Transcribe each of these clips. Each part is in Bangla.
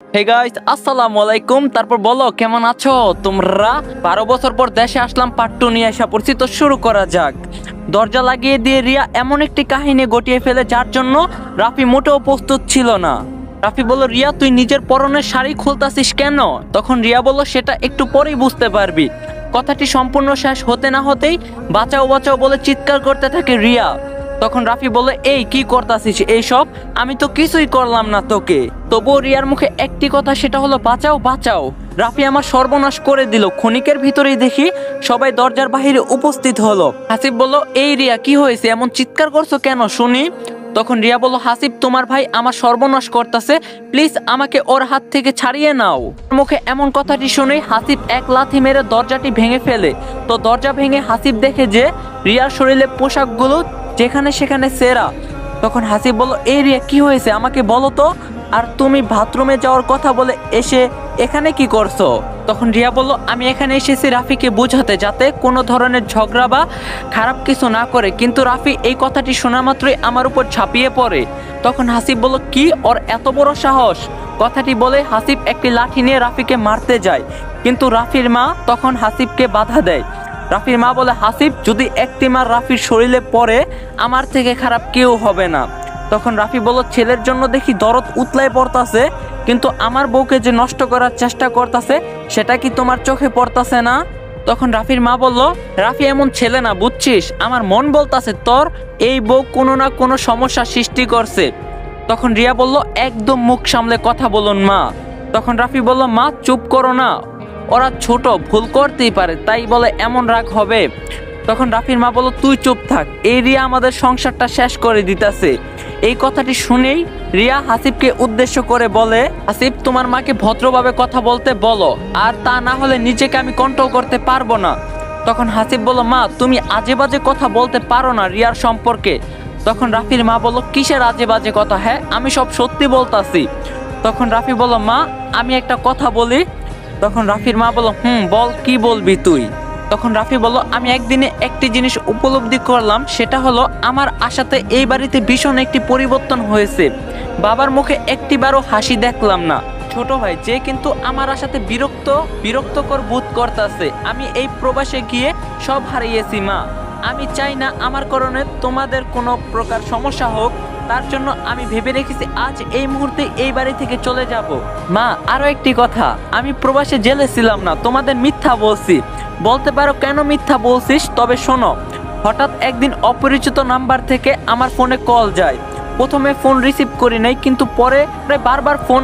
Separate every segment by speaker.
Speaker 1: হে গাইস, আসসালামু আলাইকুম। তারপর বলো কেমন আছো তোমরা? 12 বছর পর দেশে আসলাম, পার্ট 2 নিয়ে আসা পড়ছি, তো শুরু করা যাক। দরজা লাগিয়ে দিয়ে রিয়া এমন একটি কাহিনী গটিয়ে ফেলে যার জন্য রাফি মোটেও প্রস্তুত ছিল না। রাফি বলল, রিয়া তুই নিজের পরনের শাড়ি খুলতাছিস কেন? তখন রিয়া বলল, সেটা একটু পরেই বুঝতে পারবি। কথাটি সম্পূর্ণ শেষ হতে না হতেই বাঁচাও বাঁচাও বলে চিৎকার করতে থাকে রিয়া। তখন রাফি বলে, এই কি করতাছিস এইসব? আমি তো কিছুই করলাম না তোকে। তবুও রিয়ার মুখে একটি কথা, সেটা হলো বাঁচাও বাঁচাও। রাফি আমার সর্বনাশ করে দিল। ক্ষণিকের ভিতরেই দেখি সবাই দরজার বাহিরে উপস্থিত হলো। হাসিব বলল, এই রিয়া কি হয়েছে, এমন চিৎকার করছো কেন শুনি? তখন রিয়া বলল, হাসিব তোমার ভাই আমার সর্বনাশ করতেছে, প্লিজ আমাকে ওর হাত থেকে ছাড়িয়ে নাও। মুখে এমন কথাটি শুনে হাসিব এক লাথি মেরে দরজাটি ভেঙে ফেলে। তো দরজা ভেঙে হাসিব দেখে যে রিয়ার শরীরে পোশাকগুলো যেখানে সেখানে সেরা। তখন হাসিব বলল, এই রিয়া কি হয়েছে আমাকে বলো তো, আর তুমি বাথরুমে যাওয়ার কথা বলে এসে এখানে কি করছো? তখন রিয়া বলল, আমি এখানে এসেছি রাফিকে বোঝাতে, যাতে কোনো ধরনের ঝগড়া বা খারাপ কিছু না করে। কিন্তু রাফি এই কথাটি শোনা মাত্রই আমার উপর ঝাঁপিয়ে পড়ে। তখন হাসিব বলল, কি ওর এত বড় সাহস? কথাটি বলে হাসিব একটি লাঠি নিয়ে রাফিকে মারতে যায়, কিন্তু রাফির মা তখন হাসিবকে বাধা দেয়। রাফির মা বলে, হাসিব যদি একটি মার রাফির শরীরে পড়ে, আমার থেকে খারাপ কেউ হবে না। তখন রাফি বলল, ছেলের জন্য দেখি দরদ উতলায় পড়তাছে, কিন্তু আমার বউকে যে নষ্ট করার চেষ্টা করতেছে সেটা কি তোমার চোখে পড়তাছে না? তখন রাফির মা বলল, রাফি এমন ছেলে না বুঝছিস, আমার মন বলতাছে তোর এই বউ কোনো না কোনো সমস্যা সৃষ্টি করছে। তখন রিয়া বলল, একদম মুখ সামলে কথা বলুন মা। তখন রাফি বলল, মা চুপ করো না, ওরা ছোট, ভুল করতেই পারে, তাই বলে এমন রাগ হবে? তখন রাফির মা বলল, তুই চুপ থাক, এই রিয়া আমাদের সংসারটা শেষ করে দিতেছে। এই কথাটি শুনেই রিয়া হাসিবকে উদ্দেশ্য করে বলে, হাসিব তোমার মাকে ভদ্রভাবে কথা বলতে বলো, আর তা না হলে নিজেকে আমি কন্ট্রোল করতে পারবো না। তখন হাসিব বলল, মা তুমি আজে বাজে কথা বলতে পারো না রিয়ার সম্পর্কে। তখন রাফির মা বলল, কিসের আজে বাজে কথা? হ্যাঁ আমি সব সত্যি বলতাছি। তখন রাফি বলল, মা আমি একটা কথা বলি। তখন রাফির মা বলল, বল, কি বলবি তুই? তখন রাফি বলল, আমি একদিনে একটি জিনিস উপলব্ধি করলাম, সেটা হলো আমার আশাতে এই বাড়িতে ভীষণ একটি পরিবর্তন হয়েছে। বাবার মুখে একটিবারও হাসি দেখলাম না। ছোট ভাই যে কিন্তু আমার আশাতে বিরক্তকর বোধ করতেছে। আমি এই প্রবাসে গিয়ে সব হারিয়েছি মা। আমি চাই না আমার কারণে তোমাদের কোনো প্রকার সমস্যা হোক, তার জন্য আমি ভেবে রেখেছি আজ এই মুহূর্তে এই বাড়ি থেকে চলে যাব। মা আরো একটি কথা, আমি প্রবাসে জেলে ছিলাম না, তোমাদের মিথ্যা বলছি। বলতে পারো কেন মিথ্যা বলছিস, তবে শোনো। হঠাৎ একদিন অপরিচিত নাম্বার থেকে আমার ফোনে কল যায়। প্রথমে ফোন রিসিভ করি নাই, কিন্তু পরে বারবার ফোন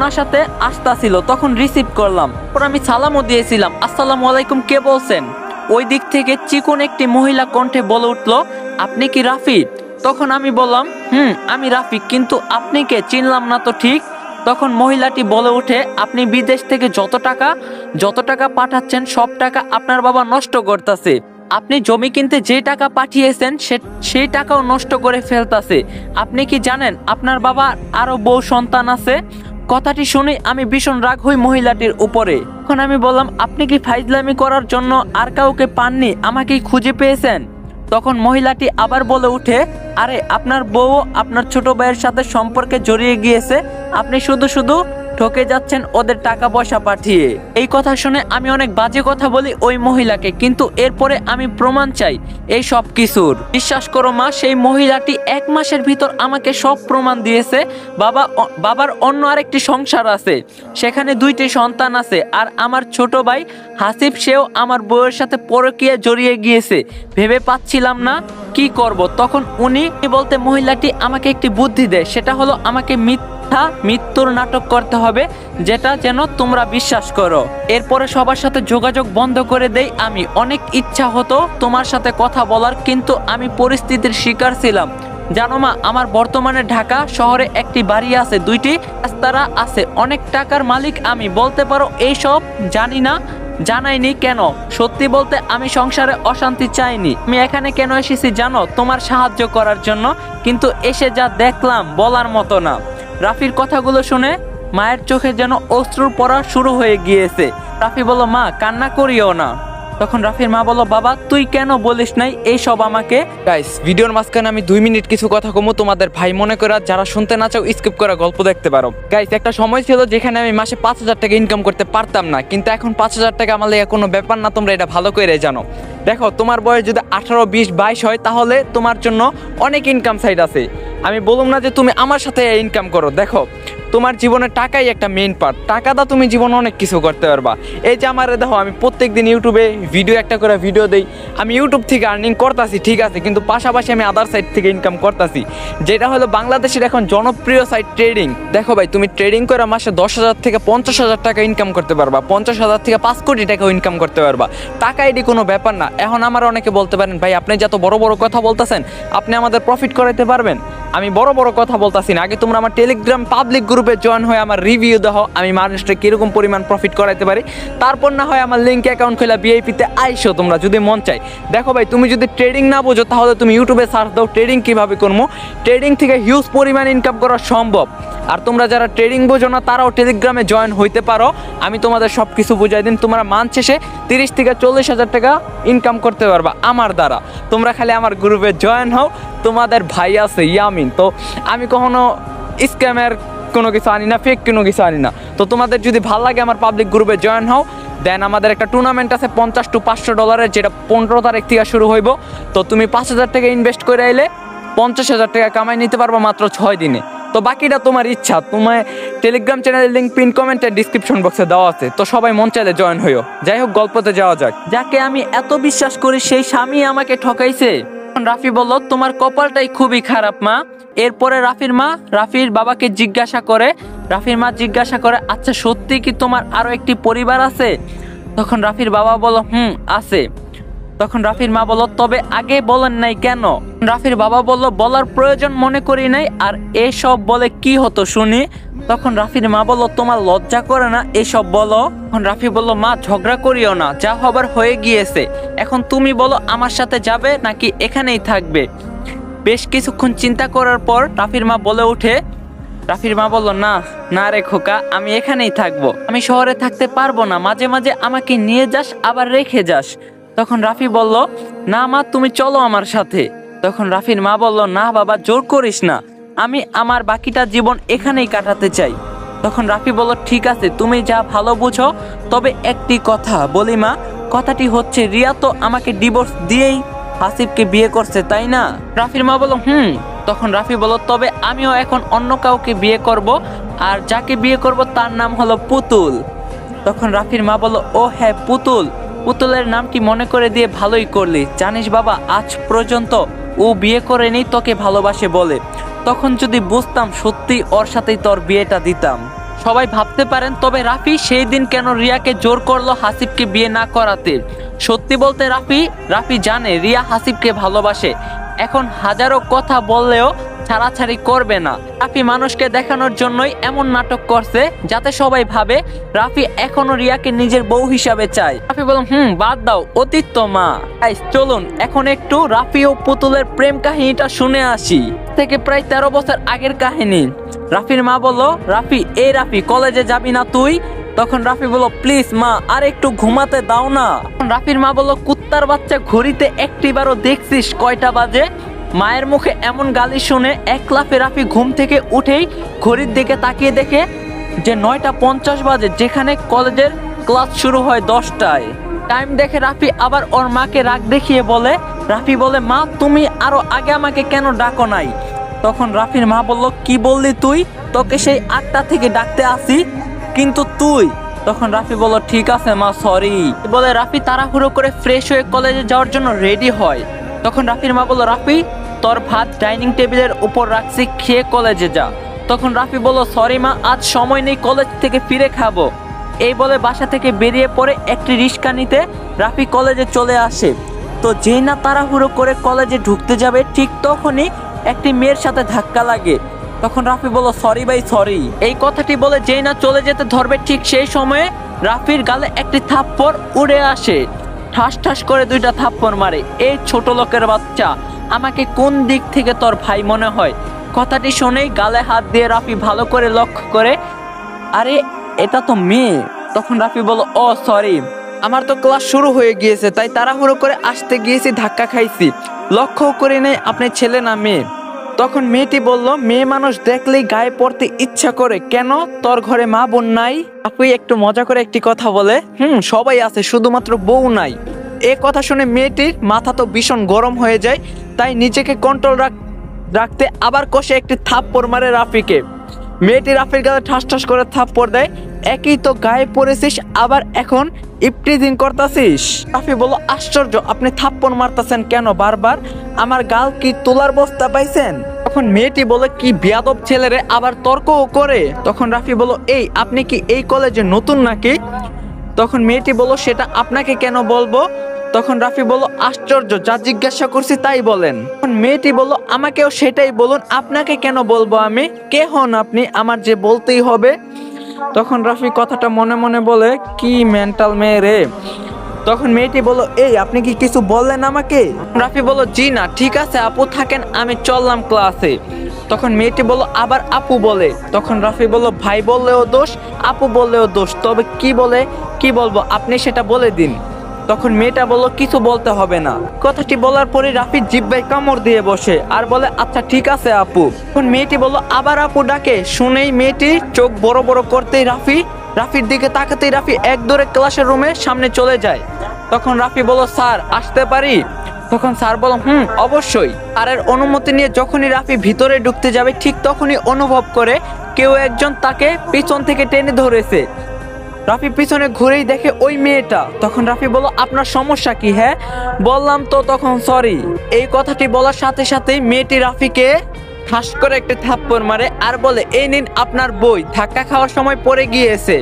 Speaker 1: আসতাছিল, তখন রিসিভ করলাম। পর আমি সালামও দিয়েছিলাম, আসসালামু আলাইকুম, কে বলছেন? ওই দিক থেকে চিকন একটি মহিলা কণ্ঠে বলে উঠলো, আপনি কি রাফি? তখন আমি বললাম, আমি রাফি, কিন্তু আপনি কে, চিনলাম না তো ঠিক। তখন মহিলাটি বলে ওঠে, আপনি বিদেশ থেকে যত টাকা পাঠাচ্ছেন সব টাকা আপনার বাবা নষ্ট করতেছে। আপনি জমি কিনতে যে টাকা পাঠিয়েছেন সেই টাকাও নষ্ট করে ফেলতাছে। আপনি কি জানেন আপনার বাবা আরো বউ সন্তান আছে? কথাটি শুনে আমি ভীষণ রাগ হই মহিলাটির উপরে। তখন আমি বললাম, আপনি কি ফাইজলামি করার জন্য আর কাউকে পাননি, আমাকেই খুঁজে পেয়েছেন? তখন মহিলাটি আবার বলে উঠে, আরে আপনার বউ আপনার ছোট ভাইয়ের সাথে সম্পর্কে জড়িয়ে গিয়েছে, আপনি শুধু শুধু ঠকে যাচ্ছেন ওদের টাকা পয়সা পাঠিয়ে। এই কথা শুনে আমি অনেক বাজে কথা বলি ওই মহিলাকে, কিন্তু এরপরে আমি প্রমাণ চাই এই সব কিছুর। বিশ্বাস করো মা, সেই মহিলাটি 1 মাসের ভিতর আমাকে সব প্রমাণ দিয়েছে। বাবার অন্য আরেকটি সংসার আছে, সেখানে 2টি সন্তান আছে, আর আমার ছোট ভাই হাসিব সেও আমার বউয়ের সাথে পরকীয়া জড়িয়ে গিয়েছে। ভেবে পাচ্ছিলাম না কি করব। তখন উনি বলতে মহিলাটি আমাকে একটি বুদ্ধি দেয়, সেটা হলো আমাকে মৃত্যুর নাটক করতে হবে, যেটা যেন তোমরা বিশ্বাস করো। এরপরে সবার সাথে যোগাযোগ বন্ধ করে দেই আমি। অনেক ইচ্ছা হতো তোমার সাথে কথা বলার, কিন্তু আমি পরিস্থিতির শিকার ছিলাম। জানো মা, আমার বর্তমানে ঢাকা শহরে একটি বাড়ি আছে, 2টি রাস্তারা আছে, অনেক টাকার মালিক আমি। বলতে পারো এইসব জানাইনি কেন? সত্যি বলতে আমি সংসারে অশান্তি চাইনি। আমি এখানে কেন এসেছি জানো? তোমার সাহায্য করার জন্য। কিন্তু এসে যা দেখলাম বলার মতো না। রাফির কথাগুলো শুনে মায়ের চোখে যেন অশ্রু পড়া শুরু হয়ে গিয়েছে। রাফি বলল, মা কান্না করিও না, তখন রাফির মা বলল, বাবা তুই কেন বলিস নাই এইসব আমাকে? গাইস, ভিডিওর মাঝখানে আমি 2 মিনিট কিছু কথা কমু, তোমাদের ভাই মনে করে যারা শুনতে না চাও স্কিপ করে গল্প দেখতে পারো। গাইস, একটা সময় ছিল যেখানে আমি মাসে 5,000 টাকা ইনকাম করতে পারতাম না, কিন্তু এখন 5,000 টাকা আমার লাগে কোনো ব্যাপার না, তোমরা এটা ভালো করে জানো। দেখো, তোমার বয়স যদি 18, 20, 22 হয় তাহলে তোমার জন্য অনেক ইনকাম সাইড আছে। আমি বলুম না যে তুমি আমার সাথে ইনকাম করো। দেখো, তোমার জীবনে টাকাই একটা মেইন পার্ট। টাকাটা তুমি জীবনে অনেক কিছু করতে পারবা। এই যে আমার দেখো, আমি প্রত্যেকদিন ইউটিউবে একটা করে ভিডিও দেই। আমি ইউটিউব থেকে আর্নিং করতেছি, ঠিক আছে, কিন্তু পাশাপাশি আমি আদার সাইড থেকে ইনকাম করতেছি, যেটা হলো বাংলাদেশের এখন জনপ্রিয় সাইট ট্রেডিং। দেখো ভাই, তুমি ট্রেডিং করে মাসে 10,000 থেকে 50,000 টাকা ইনকাম করতে পারবা, 50,000 থেকে 5 কোটি টাকাও ইনকাম করতে পারবা। টাকা এটি কোনো ব্যাপার না। এখন আমার অনেকে বলতে পারেন, ভাই আপনি যত বড় বড় কথা বলতেছেন, আপনি আমাদের প্রফিট করাইতে পারবেন? আমি বড় বড় কথা বলতাছি না। আগে তোমরা আমার টেলিগ্রাম পাবলিক গ্রুপে জয়েন হয়ে আমার রিভিউ দাও, আমি মানুষটা কিরকম পরিমাণ প্রফিট করাইতে পারি। তারপর না হয় আমার লিঙ্ক অ্যাকাউন্ট খোলা ভিআইপিতে আইসো তোমরা, যদি মন চাই। দেখো ভাই, তুমি যদি ট্রেডিং না বোঝো তাহলে তুমি ইউটিউবে সার্চ দাও ট্রেডিং কীভাবে করবো। ট্রেডিং থেকে হিউজ পরিমাণ ইনকাম করা সম্ভব। আর তোমরা যারা ট্রেডিং বোঝো না তারাও টেলিগ্রামে জয়েন হইতে পারো, আমি তোমাদের সব কিছু বুঝাই দিন। তোমরা মান শেষে 30 থেকে 40,000 টাকা ইনকাম করতে পারবা আমার দ্বারা। তোমরা খালি আমার গ্রুপে জয়েন হও। তোমাদের ভাই আছে ইয়ামিন, তো আমি কখনো স্ক্যামের কোনো কিছু আনি না, ফেক কোনো কিছু আনি না। তো তোমাদের যদি ভালো লাগে আমার পাবলিক গ্রুপে জয়েন হও। দেন আমাদের একটা টুর্নামেন্ট আছে $50 to $500, যেটা 15 তারিখ থেকে শুরু হইব। তো তুমি 5,000 টাকা ইনভেস্ট করে আইলে 50,000 টাকা কামাই নিতে পারবো মাত্র 6 দিনে। তো বাকিটা তোমার ইচ্ছা। তোমার টেলিগ্রাম চ্যানেলের লিঙ্ক পিন কমেন্টে ডিসক্রিপশন বক্সে দেওয়া আছে, তো সবাই মন চাইলে জয়েন হইও। যাই হোক, গল্পতে যাওয়া যাক। যাকে আমি এত বিশ্বাস করি সেই স্বামী আমাকে ঠকাইছে। রাফি বলল, তোমার কপালটাই খুবই খারাপ মা। এরপরে রাফির বাবাকে জিজ্ঞাসা করে, রাফির মা জিজ্ঞাসা করে, আচ্ছা সত্যি কি তোমার আরো একটি পরিবার আছে? তখন রাফির বাবা বলল, আছে। তখন রাফির মা বলল, তবে আগে বলেন নাই কেন? রাফির বাবা বলল, বলার প্রয়োজন মনে করি নাই, আর এসব বলে কি হতো শুনি? তখন রাফির মা বলল, তোমার লজ্জা করে না এসব বলো? তখন রাফি বলল, মা ঝগড়া করিও না, যা হবার হয়ে গিয়েছে। এখন তুমি বলো আমার সাথে যাবে নাকি এখানেই থাকবে? বেশ কিছুক্ষণ চিন্তা করার পর রাফির মা বলে ওঠে, রাফির মা বলল, না রে খোকা, আমি এখানেই থাকবো। আমি শহরে থাকতে পারবো না, মাঝে মাঝে আমাকে নিয়ে যাস আবার রেখে যাস। তখন রাফি বলল, না মা, তুমি চলো আমার সাথে। তখন রাফির মা বলল, না বাবা, জোর করিস না, আমি আমার বাকিটা জীবন এখানেই কাটাতে চাই। তখন রাফি বলল, ঠিক আছে, তুমি যা ভালো বুঝো। তবে একটি কথা বলি মা, কথাটি হচ্ছে রিয়া তো আমাকে ডিভোর্স দিয়েই হাসিবকে বিয়ে করছে, তাই না? রাফির মা বলল, তখন রাফি বলল, তবে আমিও এখন অন্য কাউকে বিয়ে করব, আর যাকে বিয়ে করব তার নাম হলো পুতুল। তখন রাফির মা বলল, ও হ্যাঁ, পুতুলের নামটি মনে করে দিয়ে ভালোই করলি। জানিস বাবা, আজ পর্যন্ত ও বিয়ে করেনি, তোকে ভালোবাসে বলে। তখন যদি বুঝতাম সত্যি ওর সাথেই তোর বিয়েটা দিতাম। সবাই ভাবতে পারেন, তবে রাফি সেই দিন কেন রিয়াকে জোর করলো হাসিবকে বিয়ে না করাতে? সত্যি বলতে রাফি জানে রিয়া হাসিবকে ভালোবাসে। এখন হাজারো কথা বললেও ছাড়াছাড়ি করবে না। রাফি মানুষকে দেখানোর জন্যই এমন নাটক করছে, যাতে সবাই ভাবে রাফি এখনো রিয়াকে নিজের বউ হিসাবে চায়। রাফি বলল, বাদ দাও, অতীত তো মা। চলুন এখন একটু রাফি ও পুতুলের প্রেম কাহিনীটা শুনে আসি। থেকে প্রায় 13 বছর আগের কাহিনী। রাফির মা বলল, রাফি কলেজে যাবি না তুই? তখন রাফি বলল, প্লিজ মা, আর একটু ঘুমাতে দাও না। রাফির মা বলল, কুত্তার বাচ্চা, ঘড়িতে একটিবারও দেখছিস কয়টা বাজে? মায়ের মুখে এমন গালি শুনে এক লাফে রাফি ঘুম থেকে উঠেই ঘড়ির দিকে তাকিয়ে দেখে যে 9:50 বাজে, যেখানে কলেজের ক্লাস শুরু হয় 10টায়। টাইম দেখে রাফি আবার ওর মাকে রাগ দেখিয়ে বলে, মা তুমি আরো আগে আমাকে কেন ডাকো নাই? তখন রাফির মা বলল, কি বললি তুই? তোকে সেই 8টা থেকে ডাকতে আসি, কিন্তু তুই। তখন রাফি বলল, ঠিক আছে মা, সরি বলে রাফি তাড়াহুড়ো করে ফ্রেশ হয়ে কলেজে যাওয়ার জন্য রেডি হয়। তখন রাফির মা বলল, রাফি তোর ভাত ডাইনিং টেবিলের উপর রাখছি, খেয়ে কলেজে যা। তখন রাফি বলল, সরি মা, আজ সময় নেই, কলেজ থেকে ফিরে খাবো। এই বলে বাসা থেকে বেরিয়ে পড়ে একটি রিক্সা নিতে রাফি কলেজে চলে আসে। তো যেই না তাড়াহুড়ো করে কলেজে ঢুকতে যাবে, ঠিক তখনই একটি মেয়ের সাথে ধাক্কা লাগে। তখন রাফি বলল, সরি ভাই, সরি। এই কথাটি বলে যেই না চলে যেতে ধরবে, ঠিক সেই সময়ে রাফির গালে একটি থাপ্পড় উড়ে আসে। ঠাস ঠাস করে 2টা থাপ্পড় মারে। এই ছোট লোকের বাচ্চা, আমাকে কোন দিক থেকে তোর ভাই মনে হয়? কথাটি শুনেই গালে হাত দিয়ে রাফি ভালো করে লক্ষ্য করে, আরে এটা তো মেয়ে। তখন রাফি বলল, ও সরি, আমার তো ক্লাস শুরু হয়ে গিয়েছে, তাই তাড়াহুড়ো করে আসতে গিয়েছি, ধাক্কা খাইছি, লক্ষ্য করে নেই আপনি ছেলে না মেয়ে। তখন মেয়েটি বলল, মেয়ে মানুষ দেখলেই গায়ে পড়তে ইচ্ছা করে, কেন তোর ঘরে মা বোন নাই? আপনি একটু মজা করে একটি কথা বলে, সবাই আছে, শুধুমাত্র বউ নাই। এ কথা শুনে মেয়েটির মাথা তো ভীষণ গরম হয়ে যায়, তাই নিজেকে কন্ট্রোল রাখতে আবার কষে একটি থাপ্পড় মারে রাফিকে। মেয়েটি রাফির গালে ঠাস ঠাস করে থাপ্পড় দেয়। একই তো গায়ে পড়েছিস, আবার এখন ইপটিজিং করতেছিস। রাফি বলল, আশ্চর্য, আপনি থাপ্পড় মারতেছেন কেন বারবার? আমার গাল কি তোলার বস্তা পাইছেন? তখন মেয়েটি বলে, কি বেয়াদব ছেলেরে, আবার তর্কও করে। তখন রাফি বলল, এই আপনি কি এই কলেজে নতুন নাকি? তখন মেয়েটি বলল, সেটা আপনাকে কেন বলবো? তখন রাফি বলল, আশ্চর্য, যা জিজ্ঞাসা করছি তাই বলেন। তখন মেয়েটি বলল, আমাকেও সেটাই বলুন, আপনাকে কেন বলবো আমি? কে হন আপনি, আমার যে বলতেই হবে? তখন রাফি কথাটা মনে মনে বলে, কি মেন্টাল মেয়ে রে। তখন মেয়েটি বলল, এই আপনি কি কিছু বললেন আমাকে? রাফি বলল, জি না, ঠিক আছে আপু থাকেন, আমি চললাম ক্লাসে। তখন মেয়েটি বলল, আবার আপু বলে। তখন রাফি বলল, ভাই বললেও দোষ, আপু বললেও দোষ, তবে কি বলবো আপনি সেটা বলে দিন। তখন মেয়েটা বলল, কিছু বলতে হবে না। কথাটি বলার পরে রাফি জিহ্বায় কামড় দিয়ে বসে আর বলে, আচ্ছা ঠিক আছে আপু। তখন মেয়েটি বলল, আবার আপু ডাকে। শুনেই মেয়েটি চোখ বড় বড় করতেই রাফির দিকে তাকাতেই রাফি এক দৌড়ে ক্লাসের রুমে সামনে চলে যায়। তখন রাফি বলল, স্যার আসতে পারি? তখন স্যার বলল, অবশ্যই। স্যারের অনুমতি নিয়ে যখনই রাফি ভিতরে ঢুকতে যাবে, ঠিক তখনই অনুভব করে কেউ একজন তাকে পিছন থেকে টেনে ধরেছে। রাফি পিছনে ঘুরেই দেখে ওই মেয়েটা। তখন রাফি বলল, আপনার সমস্যা কি? হ্যাঁ বললাম তো তখন সরি। এই কথাটি বলার সাথে সাথেই মেয়েটি রাফিকে ঠাস করে একটা থাপ্পড় মারে আর বলে, এই নিন আপনার বই, ধাক্কা খাওয়ার সময় পড়ে গিয়েছে।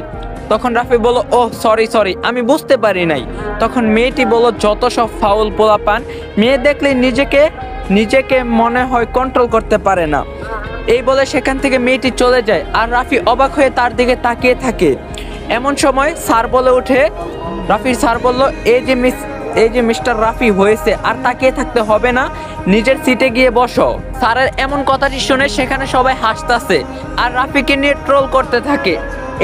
Speaker 1: তখন রাফি বলল, ওহ সরি, আমি বুঝতে পারি নাই। তখন মেয়েটি বলল, যত সব ফাউল পোলাপান, মেয়ে দেখলে নিজেকে মনে হয় কন্ট্রোল করতে পারে না। এই বলে সেখান থেকে মেয়েটি চলে যায় আর রাফি অবাক হয়ে তার দিকে তাকিয়ে থাকে। এমন সময় স্যার বলে ওঠে, রাফির স্যার বলল, এই যে মিস্টার রাফি হয়েছে, আর তাকিয়ে থাকতে হবে না, নিজের সিটে গিয়ে বসো। স্যারের এমন কথাটি শুনে সেখানে সবাই হাসতাছে আর রাফিকে নিয়ে ট্রোল করতে থাকে।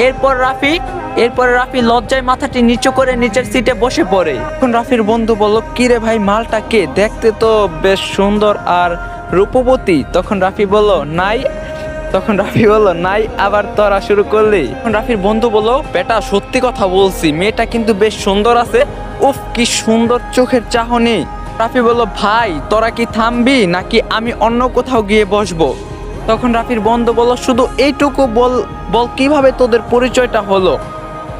Speaker 1: এরপর রাফি লজ্জায় মাথাটি নিচু করে নিজের সিটে বসে পড়ে। এখন রাফির বন্ধু বলল, কি রে ভাই, মালটা কে? দেখতে তো বেশ সুন্দর আর রূপবতী। তখন রাফি বলল, নাই, আবার তোরা শুরু করলি? তখন রাফির বন্ধু বলল, বেটা সত্যি কথা বলছি, মেয়েটা কিন্তু বেশ সুন্দর আছে, উফ কি সুন্দর চোখের চাহনি। রাফি বলল, ভাই তোরা কি থামবি নাকি আমি অন্য কোথাও গিয়ে বসবো? তখন রাফির বন্ধু বলল, শুধু এইটুকু বল কিভাবে তোদের পরিচয়টা হলো?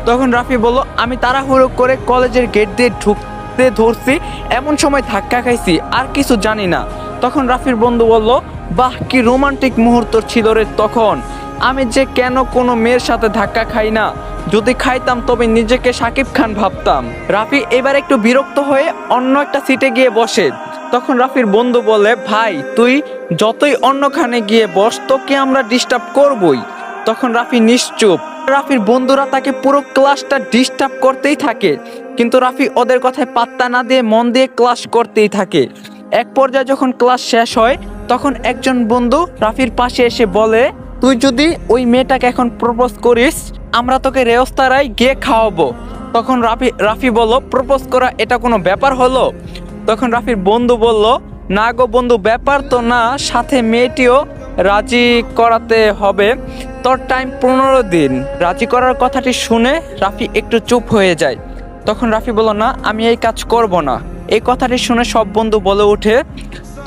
Speaker 1: তখন রাফি বলল, আমি তাড়াহুড়ো করে কলেজের গেট দিয়ে ঢুকতে ধরছি, এমন সময় ধাক্কা খাইছি, আর কিছু জানি না। তখন রাফির বন্ধু বলল, বাহ কি রোমান্টিক মুহূর্ত ছিল রে তখন। আমি যে কেন কোনো মেয়ের সাথে ধাক্কা খাই না, যদি খাইতাম তবে নিজেকে শাকিব খান ভাবতাম। রাফি এবার একটু বিরক্ত হয়ে অন্য একটা সিটে গিয়ে বসে। তখন রাফির বন্ধু বলে, ভাই তুই যতই অন্যখানে গিয়ে বস, তোকে আমরা ডিস্টার্ব করবই। তখন রাফি নিশ্চুপ। রাফির বন্ধুরা তাকে পুরো ক্লাসটা ডিস্টার্ব করতেই থাকে, কিন্তু রাফি ওদের কথায় পাত্তা না দিয়ে মন দিয়ে ক্লাস করতেই থাকে। এক পর্যায়ে যখন ক্লাস শেষ হয়, তখন একজন বন্ধু রাফির পাশে এসে বলে, তুই যদি ওই মেয়েটাকে এখন প্রপোজ করিস, আমরা তোকে রেওস্তারায় গিয়ে খাওয়াবো। তখন রাফি বলল, প্রপোজ করা এটা কোনো ব্যাপার হলো? তখন রাফির বন্ধু বলল, না গো বন্ধু, ব্যাপার তো না, সাথে মেয়েটিও রাজি করাতে হবে, তোর টাইম 15 দিন। রাজি করার কথাটি শুনে রাফি একটু চুপ হয়ে যায়। তখন রাফি বলল, না আমি এই কাজ করব না। এই কথাটি শুনে সব বন্ধু বলে ওঠে।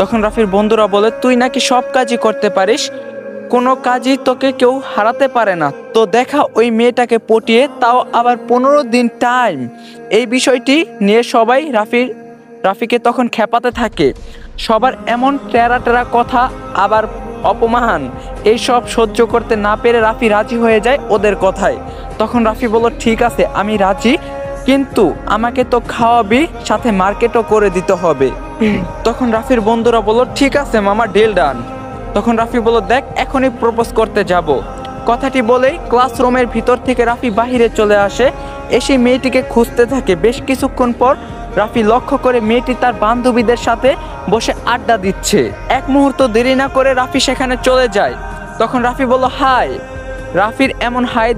Speaker 1: তখন রাফির বন্ধুরা বলে, তুই নাকি সব কাজই করতে পারিস, কোনো কাজই তোকে কেউ হারাতে পারে না, তো দেখা ওই মেয়েটাকে পটিয়ে, তাও আবার 15 দিন টাইম। এই বিষয়টি নিয়ে সবাই রাফিকে তখন খেপাতে থাকে। সবার এমন টেরা কথা আবার অপমান, এই সব সহ্য করতে না পেরে রাফি রাজি হয়ে যায় ওদের কথায়। তখন রাফি বলল, ঠিক আছে আমি রাজি, কিন্তু আমাকে তো খাওয়াবি, সাথে মার্কেটও করে দিতে হবে। তখন রাফির বন্ধুরা বলল, ঠিক আছে মামা, ডিল ডান। তখন রাফি বলল, দেখ এখনই প্রপোজ করতে যাব। কথাটি বলেই ক্লাসরুমের ভিতর থেকে রাফি বাহিরে চলে আসে, এসে মেয়েটিকে খুঁজতে থাকে। বেশ কিছুক্ষণ পর রাফি লক্ষ্য করে মেয়েটি তার বান্ধবীদের সাথে বসে আড্ডা দিচ্ছে। এক মুহূর্ত দেরি না করে রাফি সেখানে চলে যায়। তখন রাফি বলল, হাই। রাফির এমন হাই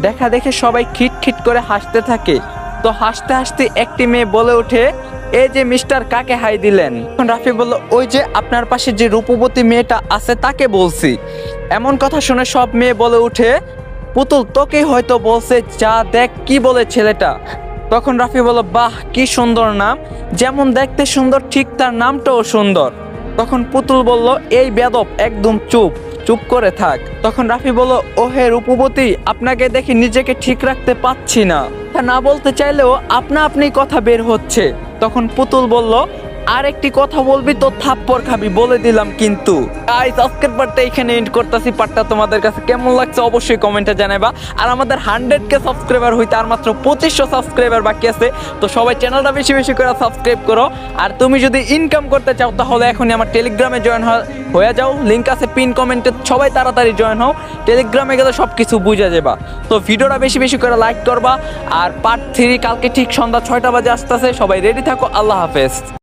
Speaker 1: দেখা দেখে সবাই খিটখিট করে হাসতে থাকে। তো হাসতে হাসতে একটি মেয়ে বলে ওঠে, এই যে মিস্টার, কাকে হাই দিলেন? তখন রাফি বলল, ওই যে আপনার পাশে যে রূপবতী মেয়েটা আছে তাকে বলছি। এমন কথা শুনে সব মেয়ে বলে ওঠে, পুতুল তোকে হয়তো বলছে, যা দেখ কি বলে ছেলেটা। তখন রাফি বলল, বাহ কি সুন্দর নাম, যেমন দেখতে সুন্দর ঠিক তার নামটাও সুন্দর। তখন পুতুল বলল, এই বেদব, একদম চুপ চুপ করে থাক। তখন রাফি বলল, ওহে রূপবতী, আপনাকে দেখি নিজেকে ঠিক রাখতে পাচ্ছি না, তা না বলতে চাইলেও আপনা আপনি কথা বের হচ্ছে। তখন পুতুল বলল, আর একটি কথা বলবি তো থাপ্পড় খাবি, বলে দিলাম কিন্তু। গাইস, আজকের পার্টটা এখানে এন্ড করতেছি। পার্টটা তোমাদের কাছে কেমন লাগছে অবশ্যই কমেন্টে জানাবা। আর আমাদের 100K সাবস্ক্রাইবার হইতে আর মাত্র 2500 সাবস্ক্রাইবার বাকি আছে। তো সবাই চ্যানেলটা বেশি বেশি করে সাবস্ক্রাইব করো। আর তুমি যদি ইনকাম করতে চাও তাহলে এখনই আমার টেলিগ্রামে জয়েন হয়ে যাও, লিংক আছে পিন কমেন্টে। সবাই তাড়াতাড়ি জয়েন হও, টেলিগ্রামে গেলে সব কিছু বুঝা যাবা। তো ভিডিওটা বেশি বেশি করে লাইক করবা। আর পার্ট 3 কালকে ঠিক সন্ধ্যা 6টা বাজে আসতেছে। সবাই রেডি থাকো। আল্লাহ হাফেজ।